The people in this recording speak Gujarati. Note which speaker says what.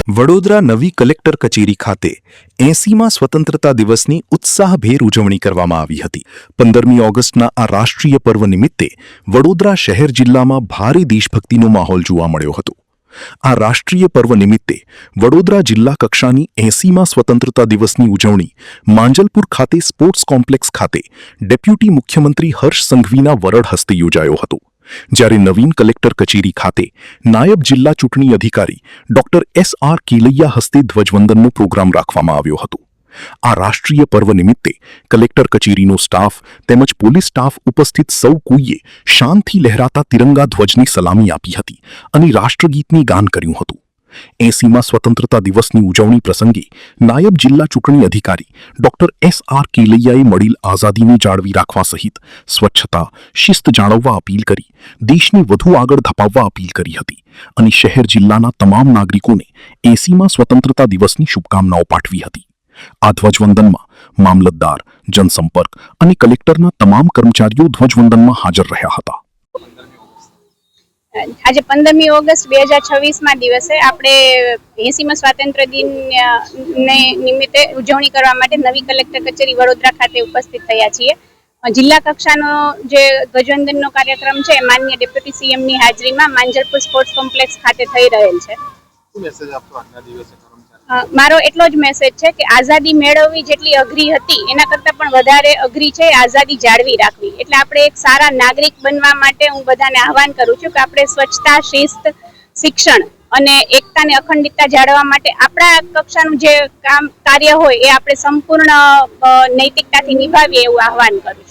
Speaker 1: વડોદરા નવી કલેક્ટર કચેરી ખાતે 80મા સ્વતંત્રતા દિવસની ઉત્સાહભેર ઉજવણી કરવામાં આવી હતી। 15મી ઓગસ્ટના આ રાષ્ટ્રીય પર્વ નિમિત્તે વડોદરા શહેર જિલ્લામાં ભારે દેશભક્તિનો માહોલ જોવા મળ્યો હતો। આ રાષ્ટ્રીય પર્વ નિમિત્તે વડોદરા જિલ્લા કક્ષાની 80મા સ્વતંત્રતા દિવસની ઉજવણી માંજલપુર ખાતે સ્પોર્ટ્સ કોમ્પ્લેક્સ ખાતે ડેપ્યુટી મુખ્યમંત્રી હર્ષ સંઘવીના વરદ હસ્તે યોજાયો હતો। જ્યારે નવીન કલેક્ટર કચેરી ખાતે નાયબ જિલ્લા ચૂંટણી અધિકારી ડોક્ટર SR કેલૈયા હસ્તે ધ્વજવંદનનો પ્રોગ્રામ રાખવામાં આવ્યો હતો। આ રાષ્ટ્રીય પર્વ નિમિત્તે કલેક્ટર કચેરીનો સ્ટાફ તેમજ પોલીસ સ્ટાફ ઉપસ્થિત સૌ કોઈએ શાનથી લહેરાતા તિરંગા ધ્વજની સલામી આપી હતી અને રાષ્ટ્રગીતની ગાન કર્યું હતું। 80મા સ્વતંત્રતા દિવસની ઉજવણી પ્રસંગે નાયબ જિલ્લા ચૂંટણી અધિકારી ડોક્ટર SR કેલૈયાએ મળેલ આઝાદીને જાળવી રાખવા સહિત સ્વચ્છતા શિસ્ત જાળવવા અપીલ કરી દેશને વધુ આગળ ધપાવવા અપીલ કરી હતી અને શહેર જિલ્લાના તમામ નાગરિકોને 80મા સ્વતંત્રતા દિવસની શુભકામનાઓ પાઠવી હતી। આ ધ્વજવંદનમાં મામલતદાર જનસંપર્ક અને કલેક્ટરના તમામ કર્મચારીઓ ધ્વજવંદનમાં હાજર રહ્યા હતા।
Speaker 2: आज 15મી ઓગસ્ટ 2026 દિવસે આપણે 80મા સ્વાતંત્ર્ય દિન ને નિમિત્તે ઉજવણી કરવા માટે નવી કલેક્ટર કચેરી વડોદરા ખાતે ઉપસ્થિત થયા છીએ। જિલ્લા કક્ષાનો જે ધ્વજવંદનનો કાર્યક્રમ છે માનનીય ડેપ્યુટી CM ની હાજરીમાં માંજલપુર સ્પોર્ટ્સ કોમ્પ્લેક્સ ખાતે થઈ રહેલ છે। મારો એટલો જ મેસેજ છે કે આઝાદી મેળવવી જેટલી અઘરી હતી એના કરતાં પણ વધારે અઘરી છે આઝાદી જાળવી રાખવી। એટલે આપણે એક સારા નાગરિક બનવા માટે હું બધાને આહવાન કરું છું કે આપણે સ્વચ્છતા શિસ્ત શિક્ષણ અને એકતા અને અખંડિતતા જાળવવા માટે આપણા કક્ષાનું જે કાર્ય હોય એ આપણે સંપૂર્ણ નૈતિકતાથી નિભાવીએ એવું આહવાન કરું છું।